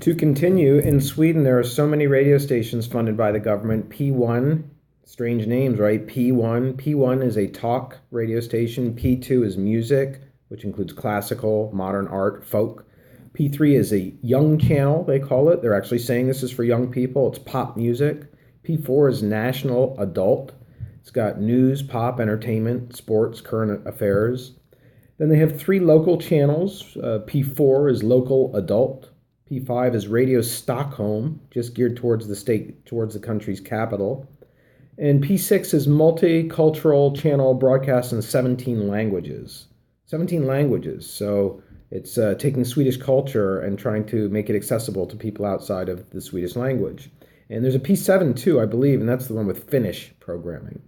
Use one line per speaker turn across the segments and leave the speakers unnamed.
To continue, in Sweden, there are so many radio stations funded by the government. P1, strange names, right? P1. P1 is a talk radio station. P2 is music, which includes classical, modern art, folk. P3 is a young channel, they call it. They're actually saying this is for young people. It's pop music. P4 is national adult. It's got news, pop, entertainment, sports, current affairs. Then they have three local channels. P4 is local adult. P5 is Radio Stockholm, just geared towards the country's capital. And P6 is multicultural channel broadcast in 17 languages. 17 languages. So it's taking Swedish culture and trying to make it accessible to people outside of the Swedish language. And there's a P7 too, I believe, and that's the one with Finnish programming.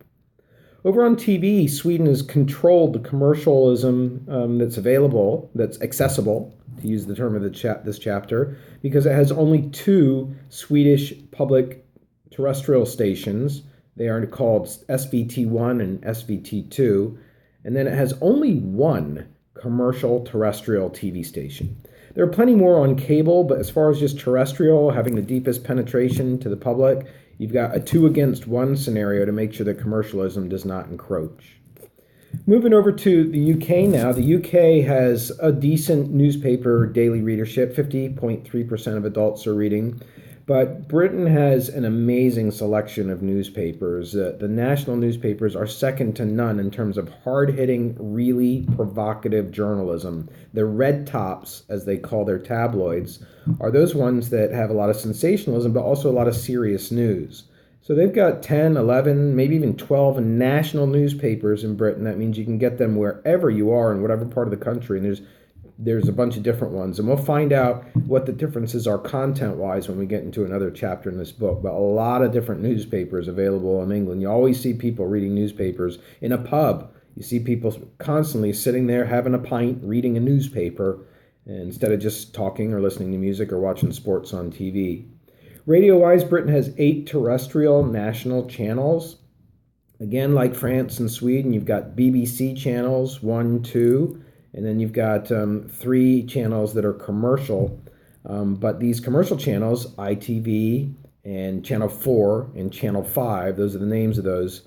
Over on TV, Sweden has controlled the commercialism that's available, that's accessible, to use the term of this chapter, because it has only two Swedish public terrestrial stations. They are called SVT1 and SVT2, and then it has only one commercial terrestrial TV station. There are plenty more on cable, but as far as just terrestrial, having the deepest penetration to the public, you've got a 2-against-1 scenario to make sure that commercialism does not encroach. Moving over to the UK now, the UK has a decent newspaper daily readership. 50.3% of adults are reading. But Britain has an amazing selection of newspapers. The national newspapers are second to none in terms of hard-hitting, really provocative journalism. The red tops, as they call their tabloids, are those ones that have a lot of sensationalism, but also a lot of serious news. So they've got 10, 11, maybe even 12 national newspapers in Britain. That means you can get them wherever you are in whatever part of the country. And there's a bunch of different ones. And we'll find out what the differences are content-wise when we get into another chapter in this book. But a lot of different newspapers available in England. You always see people reading newspapers in a pub. You see people constantly sitting there having a pint, reading a newspaper, instead of just talking or listening to music or watching sports on TV. Radio-wise, Britain has 8 terrestrial national channels. Again, like France and Sweden, you've got BBC channels, 1, 2, and then you've got 3 channels that are commercial. But these commercial channels, ITV and Channel 4 and Channel 5, those are the names of those,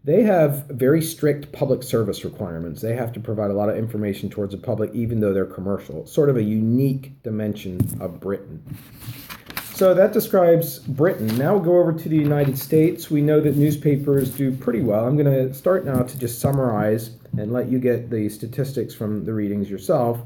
they have very strict public service requirements. They have to provide a lot of information towards the public, even though they're commercial. It's sort of a unique dimension of Britain. So that describes Britain. Now we'll go over to the United States. We know that newspapers do pretty well. I'm going to start now to just summarize and let you get the statistics from the readings yourself.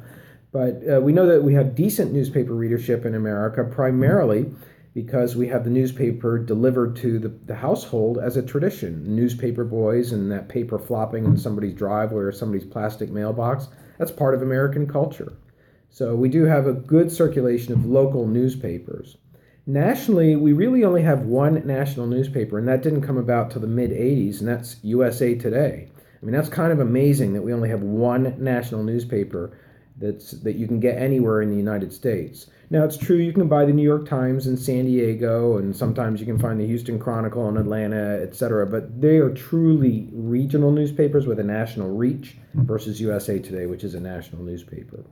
But we know that we have decent newspaper readership in America, primarily because we have the newspaper delivered to the household as a tradition. Newspaper boys and that paper flopping in somebody's driveway or somebody's plastic mailbox, that's part of American culture. So we do have a good circulation of local newspapers. Nationally, we really only have one national newspaper, and that didn't come about till the mid-'80s, and that's USA Today. I mean, that's kind of amazing that we only have one national newspaper that you can get anywhere in the United States. Now, it's true you can buy the New York Times in San Diego, and sometimes you can find the Houston Chronicle in Atlanta, etc., but they are truly regional newspapers with a national reach versus USA Today, which is a national newspaper.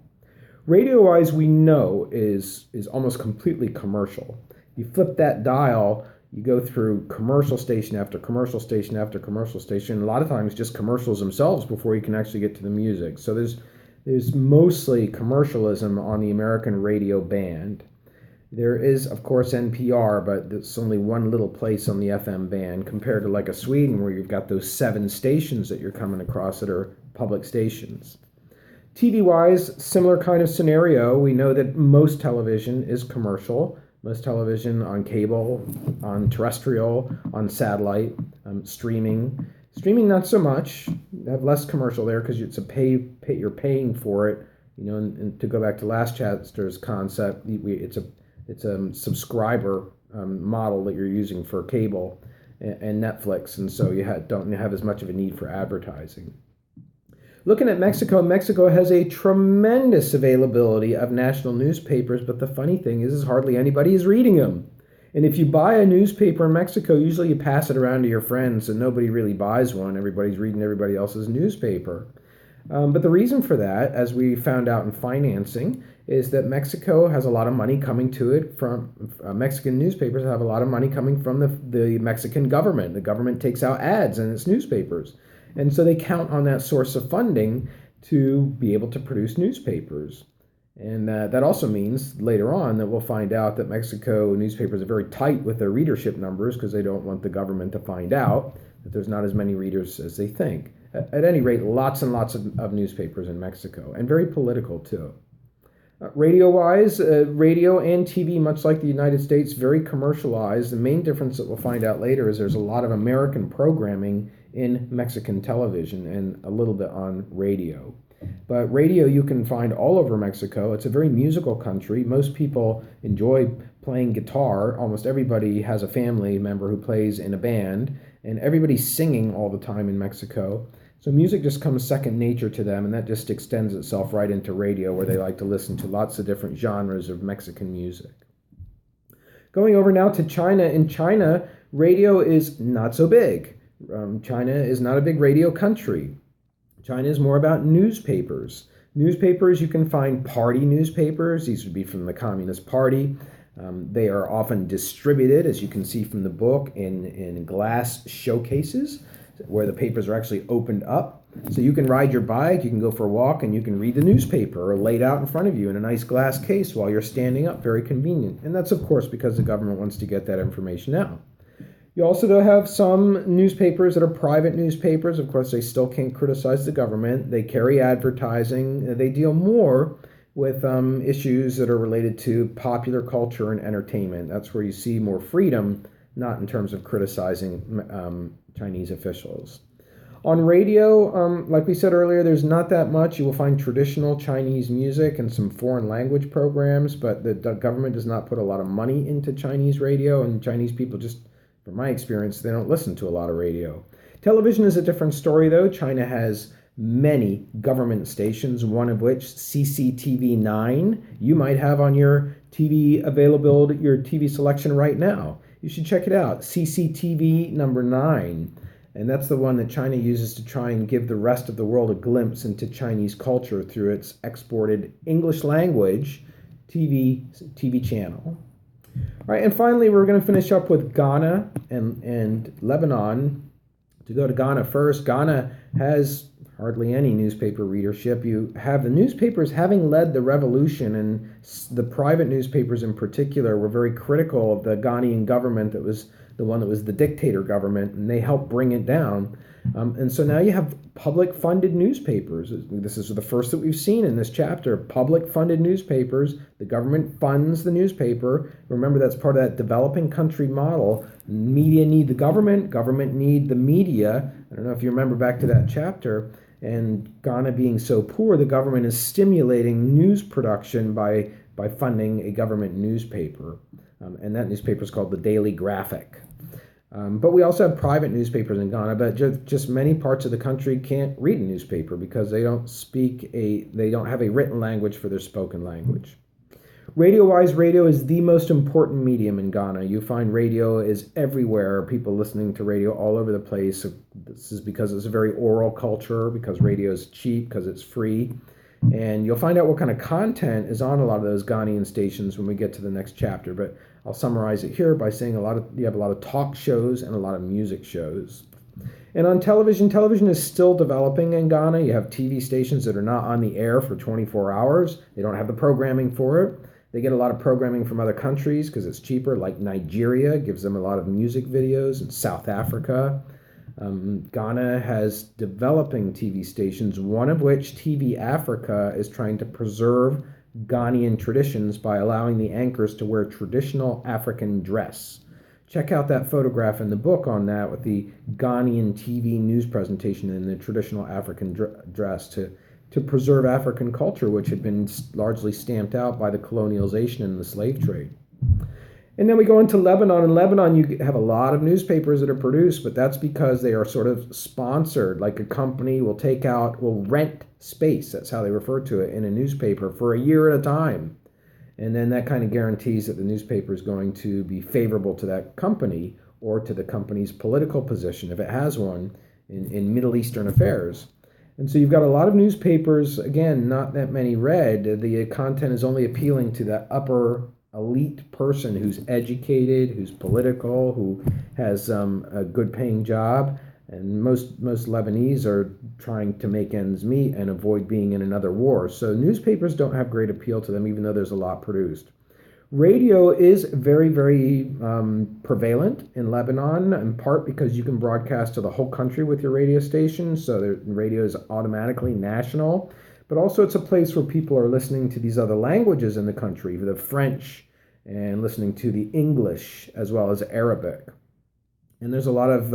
Radio-wise, we know is almost completely commercial. You flip that dial, you go through commercial station after commercial station after commercial station. A lot of times just commercials themselves before you can actually get to the music. So there's mostly commercialism on the American radio band. There is, of course, NPR, but it's only one little place on the FM band compared to like a Sweden where you've got those 7 stations that you're coming across that are public stations. TV-wise, similar kind of scenario. We know that most television is commercial. Most television on cable, on terrestrial, on satellite, streaming. Streaming, not so much. They have less commercial there because it's you're paying for it. You know, and to go back to last chapter's concept, it's a subscriber model that you're using for cable and Netflix, and so you don't have as much of a need for advertising. Looking at Mexico, Mexico has a tremendous availability of national newspapers, but the funny thing is hardly anybody is reading them. And if you buy a newspaper in Mexico, usually you pass it around to your friends, and nobody really buys one. Everybody's reading everybody else's newspaper. But the reason for that, as we found out in financing, is that Mexico has a lot of money coming to it from Mexican newspapers have a lot of money coming from the Mexican government. The government takes out ads in its newspapers. And so they count on that source of funding to be able to produce newspapers. And that also means later on that we'll find out that Mexico newspapers are very tight with their readership numbers because they don't want the government to find out that there's not as many readers as they think. At any rate, lots and lots of newspapers in Mexico, and very political too. Radio-wise, radio and TV, much like the United States, very commercialized. The main difference that we'll find out later is there's a lot of American programming in Mexican television and a little bit on radio. But radio you can find all over Mexico. It's a very musical country. Most people enjoy playing guitar. Almost everybody has a family member who plays in a band, and everybody's singing all the time in Mexico. So music just comes second nature to them, and that just extends itself right into radio, where they like to listen to lots of different genres of Mexican music. Going over now to China. In China, radio is not so big. China is not a big radio country. China is more about newspapers. Newspapers, you can find party newspapers. These would be from the Communist Party. They are often distributed, as you can see from the book, in glass showcases where the papers are actually opened up. So you can ride your bike, you can go for a walk, and you can read the newspaper laid out in front of you in a nice glass case while you're standing up. Very convenient. And that's, of course, because the government wants to get that information out. You also have some newspapers that are private newspapers. Of course, they still can't criticize the government. They carry advertising. They deal more with issues that are related to popular culture and entertainment. That's where you see more freedom, not in terms of criticizing Chinese officials. On radio, like we said earlier, there's not that much. You will find traditional Chinese music and some foreign language programs, but the government does not put a lot of money into Chinese radio, and Chinese people just, from my experience, they don't listen to a lot of radio. Television is a different story, though. China has many government stations, one of which, CCTV 9, you might have on your TV available, your TV selection right now. You should check it out, CCTV number 9. And that's the one that China uses to try and give the rest of the world a glimpse into Chinese culture through its exported English language TV channel. All right, and finally, we're going to finish up with Ghana and Lebanon. To go to Ghana first, Ghana has hardly any newspaper readership. You have the newspapers having led the revolution, and the private newspapers in particular were very critical of the Ghanaian government that was the one that was the dictator government, and they helped bring it down. And so now you have public-funded newspapers. This is the first that we've seen in this chapter. Public-funded newspapers. The government funds the newspaper. Remember, that's part of that developing country model. Media need the government. Government need the media. I don't know if you remember back to that chapter. And Ghana being so poor, the government is stimulating news production by funding a government newspaper. And that newspaper is called the Daily Graphic. But we also have private newspapers in Ghana, but just many parts of the country can't read a newspaper because they don't have a written language for their spoken language. Radio-wise, radio is the most important medium in Ghana. You find radio is everywhere, people listening to radio all over the place. This is because it's a very oral culture, because radio is cheap, because it's free. And you'll find out what kind of content is on a lot of those Ghanaian stations when we get to the next chapter. But I'll summarize it here by saying you have a lot of talk shows and a lot of music shows. And on television, television is still developing in Ghana. You have TV stations that are not on the air for 24 hours. They don't have the programming for it. They get a lot of programming from other countries because it's cheaper, like Nigeria gives them a lot of music videos, and South Africa. Ghana has developing TV stations, one of which, TV Africa, is trying to preserve Ghanaian traditions by allowing the anchors to wear traditional African dress. Check out that photograph in the book on that with the Ghanaian TV news presentation in the traditional African dress to preserve African culture, which had been largely stamped out by the colonialization and the slave trade. And then we go into Lebanon. In Lebanon, you have a lot of newspapers that are produced, but that's because they are sort of sponsored. Like a company will rent space, that's how they refer to it, in a newspaper for a year at a time. And then that kind of guarantees that the newspaper is going to be favorable to that company or to the company's political position, if it has one, in Middle Eastern affairs. And so you've got a lot of newspapers, again, not that many read. The content is only appealing to that upper elite person who's educated, who's political, who has a good paying job. And most Lebanese are trying to make ends meet and avoid being in another war. So newspapers don't have great appeal to them, even though there's a lot produced. Radio is very, very prevalent in Lebanon, in part because you can broadcast to the whole country with your radio station, so the radio is automatically national. But also, it's a place where people are listening to these other languages in the country, the French, and listening to the English as well as Arabic. And there's a lot of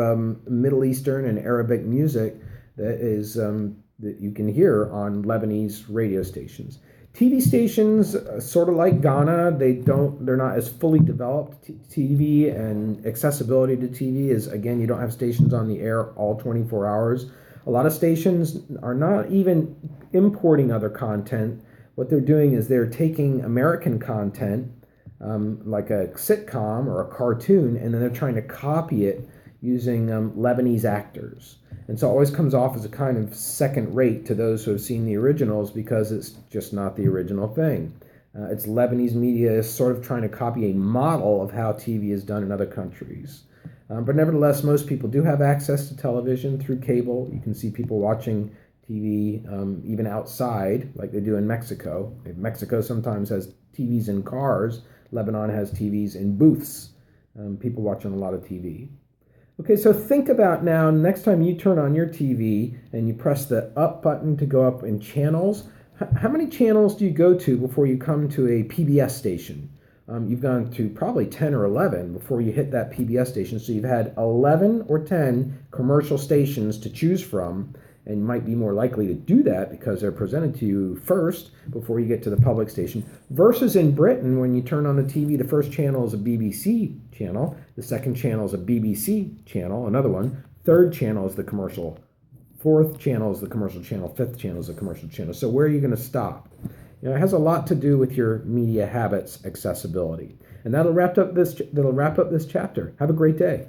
Middle Eastern and Arabic music that is that you can hear on Lebanese radio stations. TV stations, sort of like Ghana, they're not as fully developed. TV and accessibility to TV is, again, you don't have stations on the air all 24 hours. A lot of stations are not even importing other content. What they're doing is they're taking American content, like a sitcom or a cartoon, and then they're trying to copy it using Lebanese actors. And so it always comes off as a kind of second rate to those who have seen the originals because it's just not the original thing. It's Lebanese media is sort of trying to copy a model of how TV is done in other countries. But nevertheless, most people do have access to television through cable. You can see people watching TV even outside, like they do in Mexico. Mexico sometimes has TVs in cars. Lebanon has TVs in booths. People watching a lot of TV. Okay, so think about now, next time you turn on your TV and you press the up button to go up in channels, how many channels do you go to before you come to a PBS station? You've gone to probably 10 or 11 before you hit that PBS station. So you've had 11 or 10 commercial stations to choose from, and you might be more likely to do that because they're presented to you first before you get to the public station. Versus in Britain, when you turn on the TV, the first channel is a BBC channel, the second channel is a BBC channel, another one, third channel is the commercial, fourth channel is the commercial channel, fifth channel is the commercial channel. So where are you going to stop? You know, it has a lot to do with your media habits, accessibility. And that'll wrap up this chapter. Have a great day.